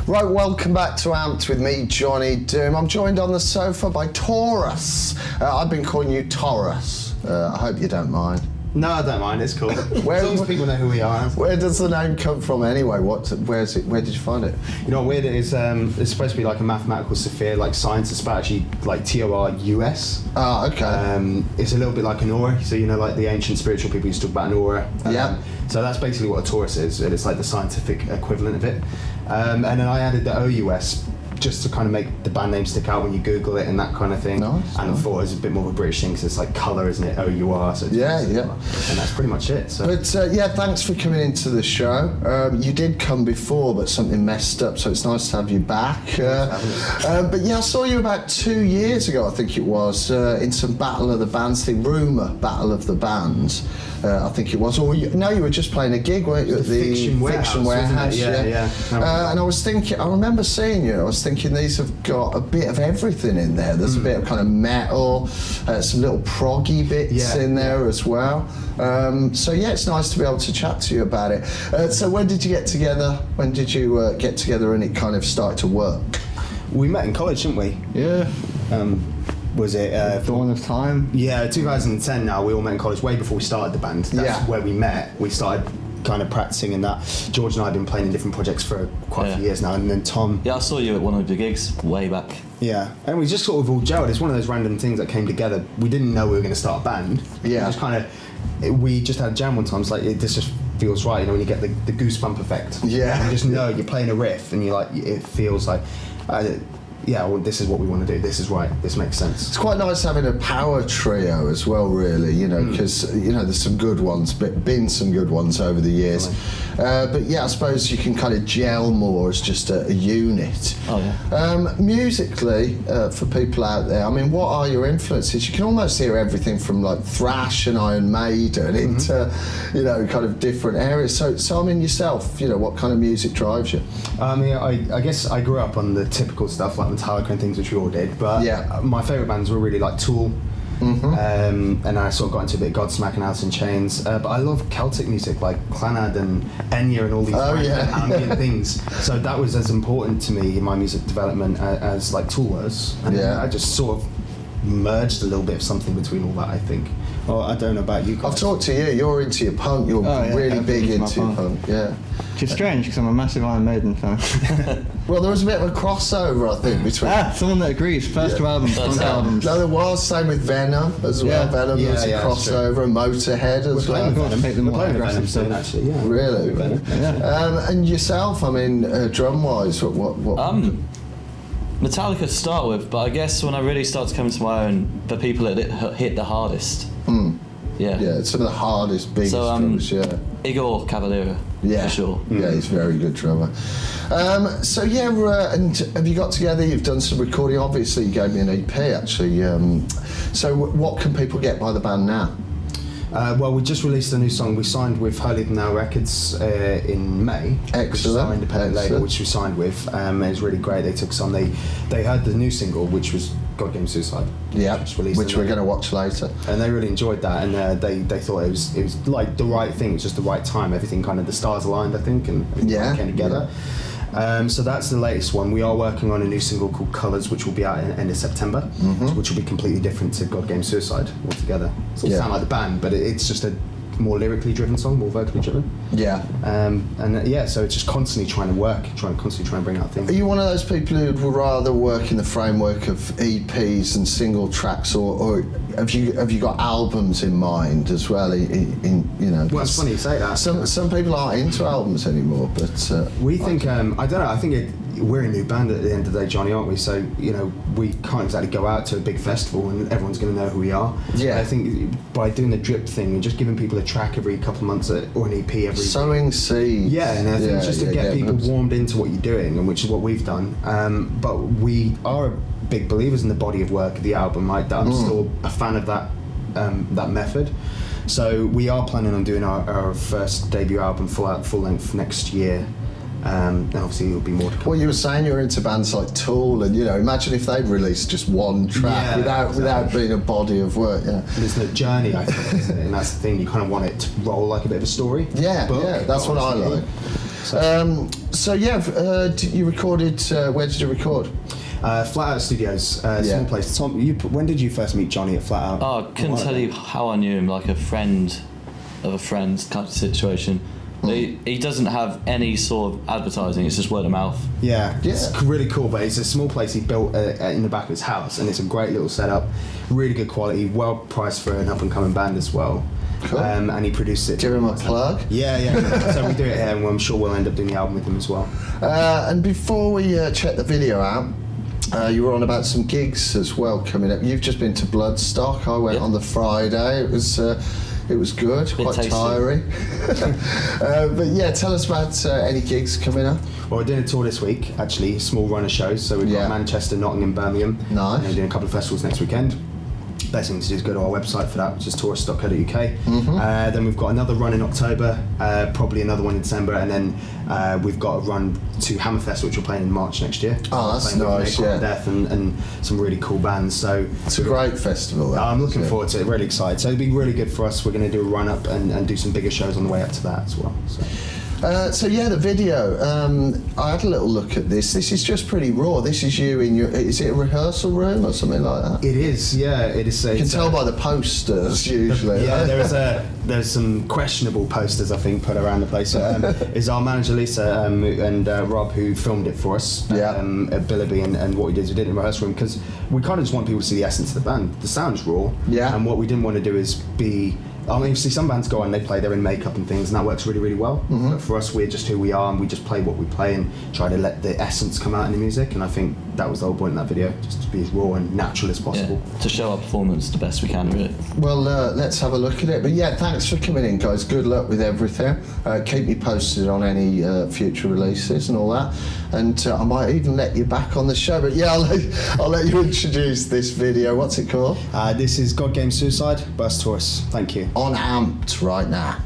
Right, welcome back to Amped with me, Johnny Doom. I'm joined on the sofa by Torous. I've been calling you Torous. I hope you don't mind. No, I don't mind. It's cool. As long as people know who we are. Where does the name come from anyway? Where did you find it? You know what weird it is? It's supposed to be like a mathematical sphere, like science. It's actually like Torous. Oh, okay. It's a little bit like an aura. So you know, like the ancient spiritual people used to talk about an aura. Yeah. So that's basically what a Torous is. It's like the scientific equivalent of it. And then I added the OUS just to kind of make the band name stick out when you Google it and that kind of thing. Nice, and I thought it was a bit more of a British thing because it's like colour, isn't it? OUR. So yeah. And that's pretty much it. So. But yeah, thanks for coming into the show. You did come before, but something messed up, so it's nice to have you back. But yeah, I saw you about 2 years ago, I think it was, in some Battle of the Bands thing, Rumour Battle of the Bands. I think it was, or you were just playing a gig, weren't you, at the Fiction Warehouse? Yeah. And I was thinking, I remember seeing you, I was thinking these have got a bit of everything in there. There's a bit of kind of metal, some little proggy bits in there as well. So yeah, it's nice to be able to chat to you about it. So when did you get together? When did you get together and it kind of started to work? We met in college, didn't we? Yeah. Was it Dawn of Time? Yeah, 2010 now. We all met in college way before we started the band. That's where we met. We started kind of practicing in that. George and I have been playing in different projects for quite a few years now, and then Tom. Yeah, I saw you at one of your gigs way back. Yeah, and we just sort of all gelled. It's one of those random things that came together. We didn't know we were going to start a band. Yeah. We just had a jam one time. It's like, this just feels right, you know, when you get the goosebump effect. Yeah. You just know you're playing a riff and you're like, it feels like, well, this is what we want to do. This is right. This makes sense. It's quite nice having a power trio as well, really, you know, because, you know, there's some good ones, but been some good ones over the years. But yeah, I suppose you can kind of gel more as just a unit. Oh, yeah. Musically, for people out there, I mean, what are your influences? You can almost hear everything from like thrash and Iron Maiden into, you know, kind of different areas. So I mean, yourself, you know, what kind of music drives you? I mean, I guess I grew up on the typical stuff like Metallica and things, which we all did, but my favourite bands were really like Tool, and I sort of got into a bit of Godsmack and Alice in Chains, but I love Celtic music like Clannad and Enya and all these ambient things, so that was as important to me in my music development as like Tool was, and I just sort of merged a little bit of something between all that, I think. Well, I don't know about you guys. I've talked to you, you're into your punk, you're really big into your punk, Which is strange because I'm a massive Iron Maiden fan. Well, there was a bit of a crossover, I think, between... someone that agrees. First two albums, punk albums. No, there was, same with Venom as well. Venom was a crossover, and Motorhead as well. We're playing Venom soon, actually, yeah. Really? And yourself, I mean, drum-wise, what? Metallica to start with, but I guess when I really started coming to my own, the people that hit the hardest. Yeah, some of the hardest, biggest drummers, Igor Cavaliera, for sure. Yeah, he's a very good drummer. And have you got together, you've done some recording, obviously you gave me an EP actually, so what can people get by the band now? Well, we just released a new song. We signed with Holier Than Thou Records in May. Excellent. Which is our independent label, which we signed with. It was really great. They took us on. They heard the new single, which was God Game Suicide. Yeah, which we're going to watch later. And they really enjoyed that, and they thought it was like the right thing. It was just the right time. Everything kind of, the stars aligned, I think, and everything came together. So that's the latest one. We are working on a new single called Colours, which will be out at the end of September, which will be completely different to God Game Suicide altogether. It doesn't sound like the band, but it's just a more lyrically driven song, more vocally driven. So it's just constantly trying to bring out things. Are you one of those people who would rather work in the framework of EPs and single tracks, or have you got albums in mind as well? Well, it's funny you say that. Some people aren't into albums anymore, but we think I don't know. I think we're a new band at the end of the day, Johnny, aren't we? So we can't exactly go out to a big festival and everyone's going to know who we are. Yeah. I think by doing the drip thing and just giving people a track every couple of months or an EP every. Sowing seeds. Yeah, and I think just to get people warmed into what you're doing, and which is what we've done. But we are big believers in the body of work of the album. I'm still a fan of that method. So we are planning on doing our first debut album full length next year. And obviously there'll be more to come. Well, you were saying you're into bands like Tool, and imagine if they'd released just one track without being a body of work. Yeah, and it's the journey, I think, isn't it? And that's the thing. You kind of want it to roll like a bit of a story. Yeah, that's what I like. You recorded. Where did you record? Flat Out Studios, small place. Tom, when did you first meet Johnny at Flat Out? Oh, I couldn't tell you how I knew him, like a friend of a friend kind of situation. He doesn't have any sort of advertising, it's just word of mouth. Yeah, it's really cool, but it's a small place he built in the back of his house, and it's a great little setup, really good quality, well priced for an up-and-coming band as well. Cool. And he produced it. Give him a plug. Yeah. So we do it here, and I'm sure we'll end up doing the album with him as well. And before we check the video out, you were on about some gigs as well coming up. You've just been to Bloodstock. I went on the Friday. It was good, quite tasty. Tiring. But yeah, tell us about any gigs coming up. Well, we're doing a tour this week, actually, small run of shows. So we've got Manchester, Nottingham, Birmingham. Nice. And we're doing a couple of festivals next weekend. Best thing to do is go to our website for that, which is torous.co.uk. Then we've got another run in October, probably another one in December, and then we've got a run to Hammerfest, which we're playing in March next year. Oh, that's nice, yeah. Death and some really cool bands. So it's a great festival. I'm looking forward to it, really excited. So it'll be really good for us. We're going to do a run up and do some bigger shows on the way up to that as well. The video. I had a little look at this. This is just pretty raw. This is you in your. Is it a rehearsal room or something like that? It is. Yeah, it is. You can tell by the posters usually. There's some questionable posters I think put around the place. Is our manager Lisa and Rob who filmed it for us. At Billerby, and what we did is we did it in a rehearsal room because we kind of just want people to see the essence of the band. The sound's raw. Yeah. And what we didn't want to do is be. I mean, you see some bands go on, they play, they're in makeup and things, and that works really, really well. But for us, we're just who we are, and we just play what we play and try to let the essence come out in the music. And I think that was the whole point in that video, just to be as raw and natural as possible. Yeah, to show our performance the best we can, really. Well, let's have a look at it. But yeah, thanks for coming in, guys. Good luck with everything. Keep me posted on any future releases and all that. And I might even let you back on the show. But yeah, I'll let you introduce this video. What's it called? This is God Game Suicide by Torous. Thank you. On Amped right now.